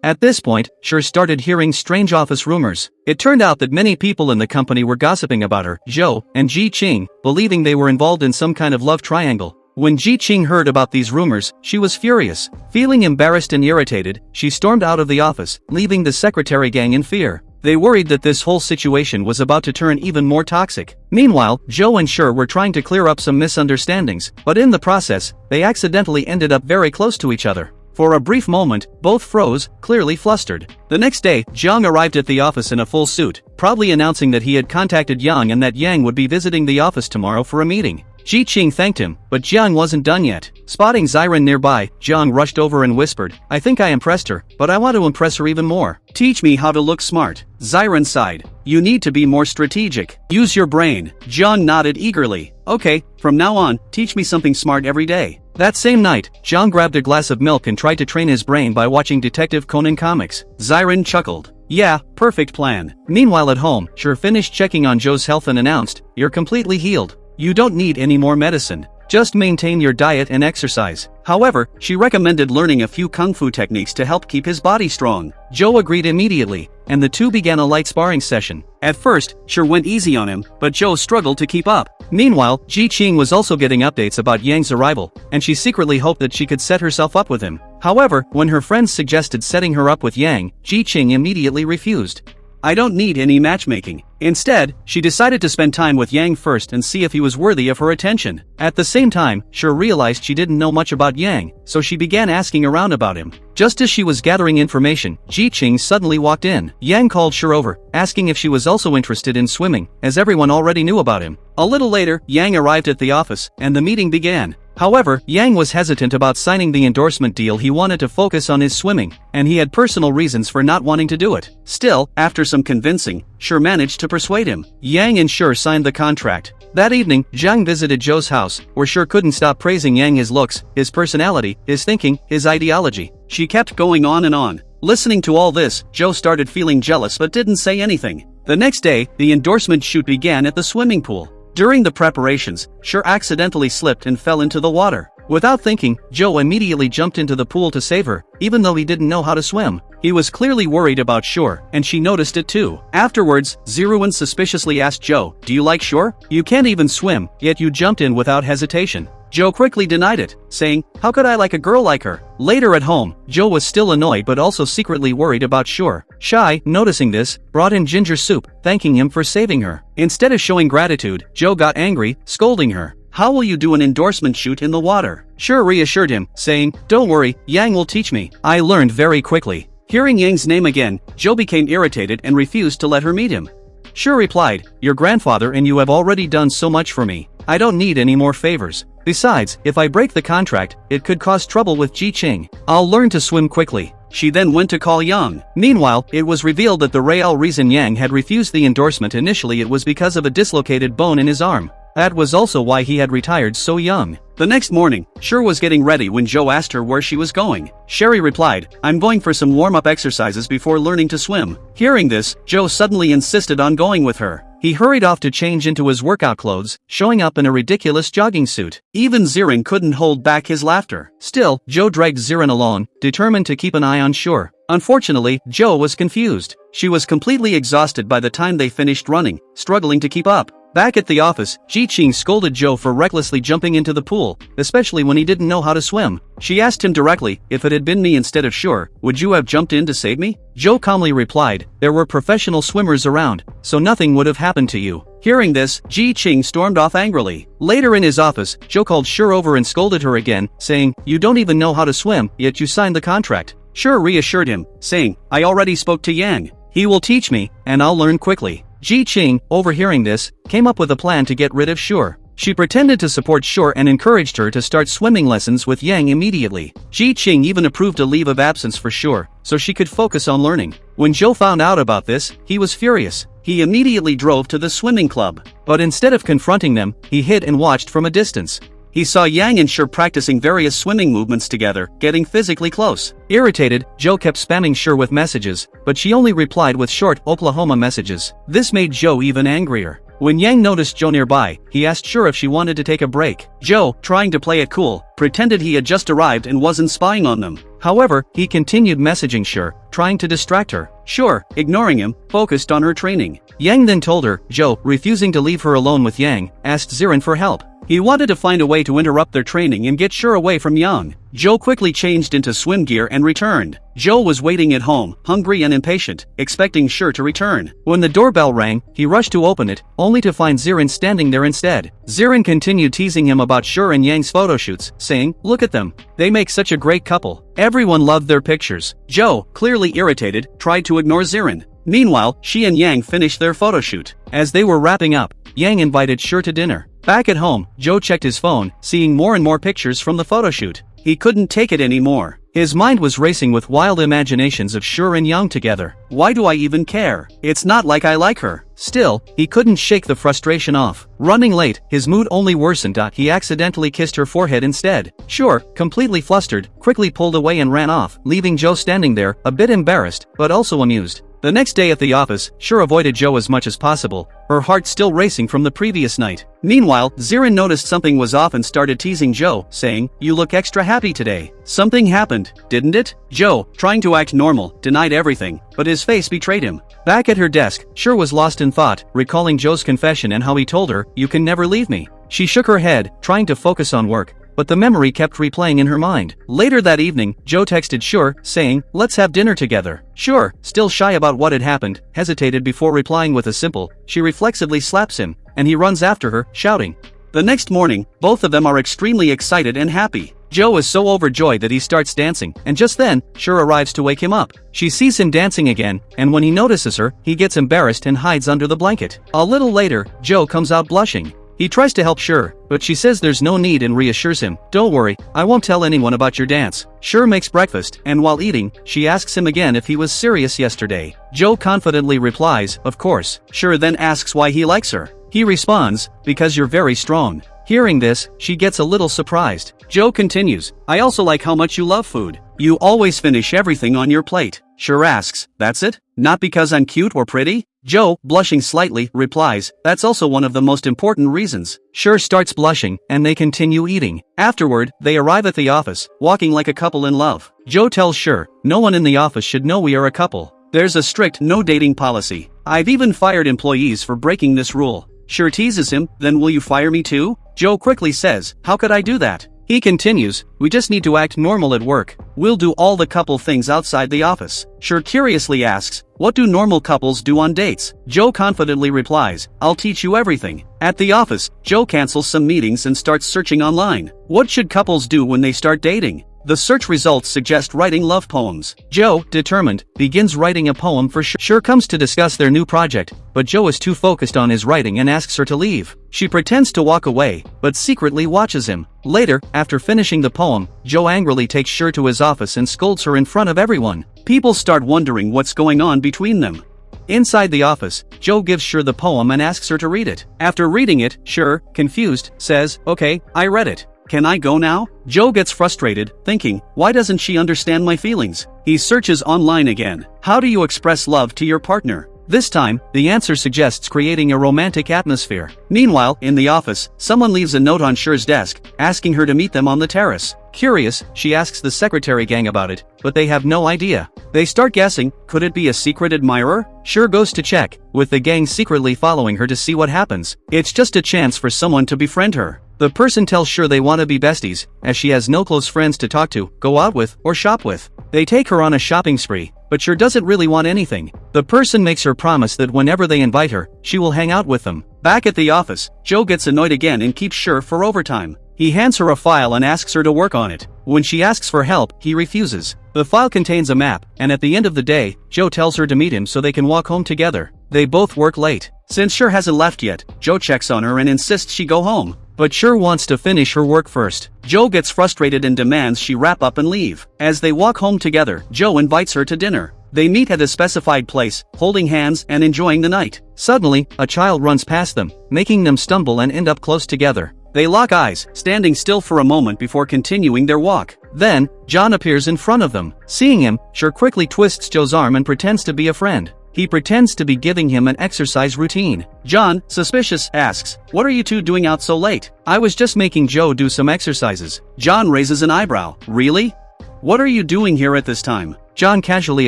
At this point, Sure started hearing strange office rumors. It turned out that many people in the company were gossiping about her, Zhou, and Ji Qing, believing they were involved in some kind of love triangle. When Ji Qing heard about these rumors, she was furious. Feeling embarrassed and irritated, she stormed out of the office, leaving the secretary gang in fear. They worried that this whole situation was about to turn even more toxic. Meanwhile, Zhou and Sure were trying to clear up some misunderstandings, but in the process, they accidentally ended up very close to each other. For a brief moment, both froze, clearly flustered. The next day, Jiang arrived at the office in a full suit, proudly announcing that he had contacted Yang and that Yang would be visiting the office tomorrow for a meeting. Ji Qing thanked him, but Jiang wasn't done yet. Spotting Xiren nearby, Jiang rushed over and whispered, "I think I impressed her, but I want to impress her even more. Teach me how to look smart." Xiren sighed. "You need to be more strategic. Use your brain." Jiang nodded eagerly. "Okay, from now on, teach me something smart every day." That same night, Jiang grabbed a glass of milk and tried to train his brain by watching Detective Conan comics. Xiren chuckled. "Yeah, perfect plan." Meanwhile at home, Sure finished checking on Zhou's health and announced, "You're completely healed. You don't need any more medicine. Just maintain your diet and exercise." However, she recommended learning a few kung fu techniques to help keep his body strong. Zhou agreed immediately, and the two began a light sparring session. At first, Sure went easy on him, but Zhou struggled to keep up. Meanwhile, Ji Qing was also getting updates about Yang's arrival, and she secretly hoped that she could set herself up with him. However, when her friends suggested setting her up with Yang, Ji Qing immediately refused. "I don't need any matchmaking." Instead, she decided to spend time with Yang first and see if he was worthy of her attention. At the same time, Sure realized she didn't know much about Yang, so she began asking around about him. Just as she was gathering information, Ji Qing suddenly walked in. Yang called Sure over, asking if she was also interested in swimming, as everyone already knew about him. A little later, Yang arrived at the office, and the meeting began. However, Yang was hesitant about signing the endorsement deal. He wanted to focus on his swimming, and he had personal reasons for not wanting to do it. Still, after some convincing, Sure managed to persuade him. Yang and Sure signed the contract. That evening, Jiang visited Zhou's house, where Sure couldn't stop praising Yang, his looks, his personality, his thinking, his ideology. She kept going on and on. Listening to all this, Zhou started feeling jealous but didn't say anything. The next day, the endorsement shoot began at the swimming pool. During the preparations, Sure accidentally slipped and fell into the water. Without thinking, Zhou immediately jumped into the pool to save her, even though he didn't know how to swim. He was clearly worried about Sure, and she noticed it too. Afterwards, Ziruan suspiciously asked Zhou, "Do you like Sure? You can't even swim, yet you jumped in without hesitation." Zhou quickly denied it, saying, "How could I like a girl like her?" Later at home, Zhou was still annoyed but also secretly worried about Sure. Shai, noticing this, brought in ginger soup, thanking him for saving her. Instead of showing gratitude, Zhou got angry, scolding her. "How will you do an endorsement shoot in the water?" Sure reassured him, saying, "Don't worry, Yang will teach me. I learned very quickly." Hearing Yang's name again, Zhou became irritated and refused to let her meet him. Sure replied, "Your grandfather and you have already done so much for me. I don't need any more favors. Besides, if I break the contract, it could cause trouble with Ji Qing. I'll learn to swim quickly." She then went to call Yang. Meanwhile, it was revealed that the real reason Yang had refused the endorsement initially it was because of a dislocated bone in his arm. That was also why he had retired so young. The next morning, Sure was getting ready when Zhou asked her where she was going. Sherry replied, "I'm going for some warm-up exercises before learning to swim." Hearing this, Zhou suddenly insisted on going with her. He hurried off to change into his workout clothes, showing up in a ridiculous jogging suit. Even Ziren couldn't hold back his laughter. Still, Zhou dragged Ziren along, determined to keep an eye on Sure. Unfortunately, Zhou was confused. She was completely exhausted by the time they finished running, struggling to keep up. Back at the office, Ji Qing scolded Zhou for recklessly jumping into the pool, especially when he didn't know how to swim. She asked him directly, "If it had been me instead of Sure, would you have jumped in to save me?" Zhou calmly replied, "There were professional swimmers around, so nothing would have happened to you." Hearing this, Ji Qing stormed off angrily. Later in his office, Zhou called Sure over and scolded her again, saying, "You don't even know how to swim, yet you signed the contract." Sure reassured him, saying, "I already spoke to Yang. He will teach me, and I'll learn quickly." Ji Qing, overhearing this, came up with a plan to get rid of Sure. She pretended to support Sure and encouraged her to start swimming lessons with Yang immediately. Ji Qing even approved a leave of absence for Sure, so she could focus on learning. When Zhou found out about this, he was furious. He immediately drove to the swimming club. But instead of confronting them, he hid and watched from a distance. He saw Yang and Sure practicing various swimming movements together, getting physically close. Irritated, Zhou kept spamming Sure with messages, but she only replied with short Oklahoma messages. This made Zhou even angrier. When Yang noticed Zhou nearby, he asked Sure if she wanted to take a break. Zhou, trying to play it cool, pretended he had just arrived and wasn't spying on them. However, he continued messaging Sure, trying to distract her. Sure, ignoring him, focused on her training. Yang then told her, Joe, refusing to leave her alone with Yang, asked Zirin for help. He wanted to find a way to interrupt their training and get Sure away from Yang. Joe quickly changed into swim gear and returned. Joe was waiting at home, hungry and impatient, expecting Sure to return. When the doorbell rang, he rushed to open it, only to find Zirin standing there instead. Zirin continued teasing him about Sure and Yang's photo shoots, saying, look at them. They make such a great couple. Everyone loved their pictures. Joe, clearly irritated, tried to ignore Zirin. Meanwhile, she and Yang finished their photo shoot. As they were wrapping up, Yang invited Sure to dinner. Back at home, Joe checked his phone, seeing more and more pictures from the photo shoot. He couldn't take it anymore. His mind was racing with wild imaginations of Sure and Yang together. Why do I even care? It's not like I like her. Still, he couldn't shake the frustration off. Running late, his mood only worsened. He accidentally kissed her forehead instead. Sure, completely flustered, quickly pulled away and ran off, leaving Joe standing there, a bit embarrassed, but also amused. The next day at the office, Sure avoided Joe as much as possible, her heart still racing from the previous night. Meanwhile, Zirin noticed something was off and started teasing Joe, saying, you look extra happy today. Something happened, didn't it? Joe, trying to act normal, denied everything, but his face betrayed him. Back at her desk, Sure was lost in thought, recalling Joe's confession and how he told her, you can never leave me. She shook her head, trying to focus on work, but the memory kept replaying in her mind. Later that evening, Joe texted Sure, saying, let's have dinner together. Sure, still shy about what had happened, hesitated before replying with a simple, she reflexively slaps him, and he runs after her, shouting. The next morning, both of them are extremely excited and happy. Joe is so overjoyed that he starts dancing, and just then, Sure arrives to wake him up. She sees him dancing again, and when he notices her, he gets embarrassed and hides under the blanket. A little later, Joe comes out blushing. He tries to help Sure, but she says there's no need and reassures him, don't worry, I won't tell anyone about your dance. Sure makes breakfast, and while eating, she asks him again if he was serious yesterday. Joe confidently replies, of course. Sure then asks why he likes her. He responds, because you're very strong. Hearing this, she gets a little surprised. Joe continues, I also like how much you love food. You always finish everything on your plate. Sure asks, that's it? Not because I'm cute or pretty? Joe, blushing slightly, replies, that's also one of the most important reasons. Sure starts blushing, and they continue eating. Afterward, they arrive at the office, walking like a couple in love. Joe tells Sure, no one in the office should know we are a couple. There's a strict no dating policy. I've even fired employees for breaking this rule. Sure teases him, then will you fire me too? Joe quickly says, how could I do that? He continues, we just need to act normal at work. We'll do all the couple things outside the office. Sure curiously asks, what do normal couples do on dates? Joe confidently replies, I'll teach you everything. At the office, Joe cancels some meetings and starts searching online. What should couples do when they start dating? The search results suggest writing love poems. Joe, determined, begins writing a poem for Sure. Sure comes to discuss their new project, but Joe is too focused on his writing and asks her to leave. She pretends to walk away, but secretly watches him. Later, after finishing the poem, Joe angrily takes Sure to his office and scolds her in front of everyone. People start wondering what's going on between them. Inside the office, Joe gives Sure the poem and asks her to read it. After reading it, Sure, confused, says, okay, I read it. Can I go now? Joe gets frustrated, thinking, why doesn't she understand my feelings? He searches online again. How do you express love to your partner? This time, the answer suggests creating a romantic atmosphere. Meanwhile, in the office, someone leaves a note on Sure's desk, asking her to meet them on the terrace. Curious, she asks the secretary gang about it, but they have no idea. They start guessing, could it be a secret admirer? Sure goes to check, with the gang secretly following her to see what happens. It's just a chance for someone to befriend her. The person tells Sure they want to be besties, as she has no close friends to talk to, go out with, or shop with. They take her on a shopping spree, but Sure doesn't really want anything. The person makes her promise that whenever they invite her, she will hang out with them. Back at the office, Joe gets annoyed again and keeps Sure for overtime. He hands her a file and asks her to work on it. When she asks for help, he refuses. The file contains a map, and at the end of the day, Joe tells her to meet him so they can walk home together. They both work late. Since Sure hasn't left yet, Joe checks on her and insists she go home. But Sure wants to finish her work first. Joe gets frustrated and demands she wrap up and leave. As they walk home together, Joe invites her to dinner. They meet at a specified place, holding hands and enjoying the night. Suddenly, a child runs past them, making them stumble and end up close together. They lock eyes, standing still for a moment before continuing their walk. Then, John appears in front of them. Seeing him, Sure quickly twists Joe's arm and pretends to be a friend. He pretends to be giving him an exercise routine. John, suspicious, asks, what are you two doing out so late? I was just making Joe do some exercises. John raises an eyebrow. Really? "What are you doing here at this time?" John casually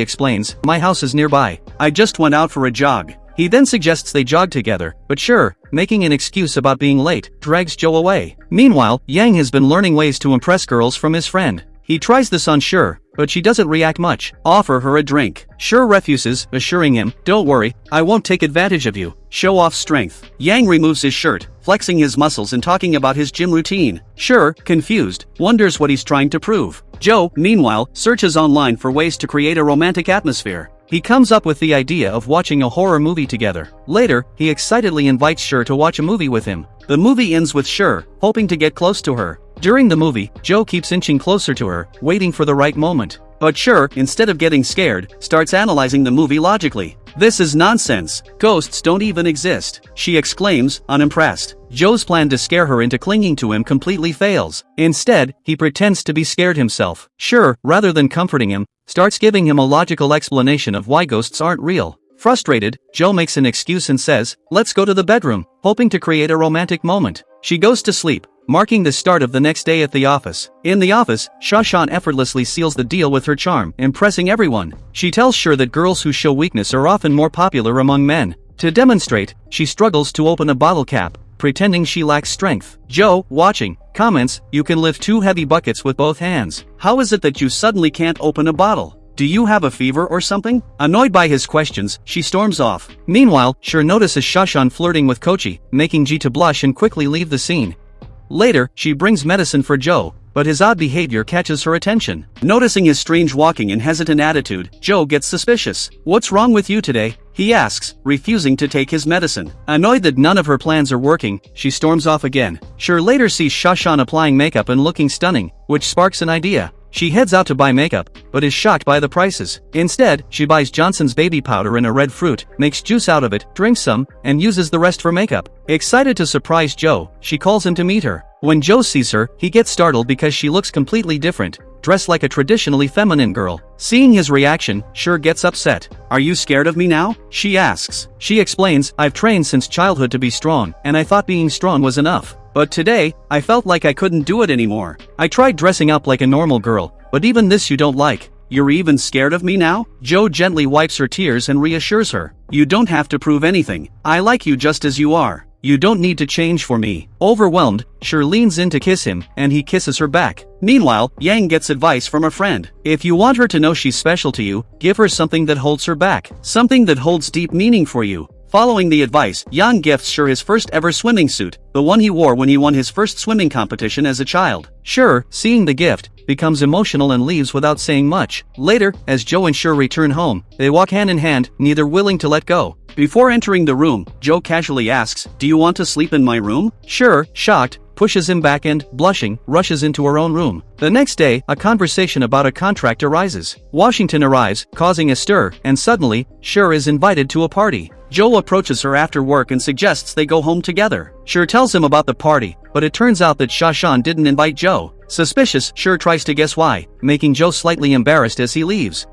explains, "My house is nearby. I just went out for a jog." He then suggests they jog together, but Sure, making an excuse about being late, drags Joe away. Meanwhile, Yang has been learning ways to impress girls from his friend. He tries this on Sure, but she doesn't react much. Offer her a drink. Sure refuses, assuring him, "Don't worry, I won't take advantage of you." Show off strength. Yang removes his shirt, flexing his muscles and talking about his gym routine. Sure, confused, wonders what he's trying to prove. Joe, meanwhile, searches online for ways to create a romantic atmosphere. He comes up with the idea of watching a horror movie together. Later, he excitedly invites Sure to watch a movie with him. The movie ends with Sure hoping to get close to her. During the movie, Joe keeps inching closer to her, waiting for the right moment. But Sure, instead of getting scared, starts analyzing the movie logically. "This is nonsense. Ghosts don't even exist," she exclaims, unimpressed. Joe's plan to scare her into clinging to him completely fails. Instead, he pretends to be scared himself. Sure, rather than comforting him, starts giving him a logical explanation of why ghosts aren't real. Frustrated, Joe makes an excuse and says, "Let's go to the bedroom," hoping to create a romantic moment. She goes to sleep, marking the start of the next day at the office. In the office, Shashan effortlessly seals the deal with her charm, impressing everyone. She tells Sure that girls who show weakness are often more popular among men. To demonstrate, she struggles to open a bottle cap, pretending she lacks strength. Joe, watching, comments, "You can lift 2 heavy buckets with both hands. How is it that you suddenly can't open a bottle? Do you have a fever or something?" Annoyed by his questions, she storms off. Meanwhile, Sure notices Shashan flirting with Kochi, making Ji to blush and quickly leave the scene. Later, she brings medicine for Joe, but his odd behavior catches her attention. Noticing his strange walking and hesitant attitude, Joe gets suspicious. "What's wrong with you today?" he asks, refusing to take his medicine. Annoyed that none of her plans are working, she storms off again. Sure later sees Shashan applying makeup and looking stunning, which sparks an idea. She heads out to buy makeup, but is shocked by the prices. Instead, she buys Johnson's baby powder and a red fruit, makes juice out of it, drinks some, and uses the rest for makeup. Excited to surprise Joe, she calls him to meet her. When Joe sees her, he gets startled because she looks completely different, dressed like a traditionally feminine girl. Seeing his reaction, Sure gets upset. "Are you scared of me now?" she asks. She explains, "I've trained since childhood to be strong, and I thought being strong was enough. But today, I felt like I couldn't do it anymore. I tried dressing up like a normal girl, but even this you don't like. You're even scared of me now?" Joe gently wipes her tears and reassures her. "You don't have to prove anything. I like you just as you are. You don't need to change for me." Overwhelmed, Sure leans in to kiss him, and he kisses her back. Meanwhile, Yang gets advice from a friend. "If you want her to know she's special to you, give her something that holds her back. Something that holds deep meaning for you." Following the advice, Yang gifts Sure his first ever swimming suit, the one he wore when he won his first swimming competition as a child. Sure, seeing the gift, becomes emotional and leaves without saying much. Later, as Joe and Sure return home, they walk hand in hand, neither willing to let go. Before entering the room, Joe casually asks, "Do you want to sleep in my room?" Sure, shocked, pushes him back and, blushing, rushes into her own room. The next day, a conversation about a contract arises. Washington arrives, causing a stir, and suddenly, Sure is invited to a party. Joe approaches her after work and suggests they go home together. Sure tells him about the party, but it turns out that Shashan didn't invite Joe. Suspicious, Sure tries to guess why, making Joe slightly embarrassed as he leaves.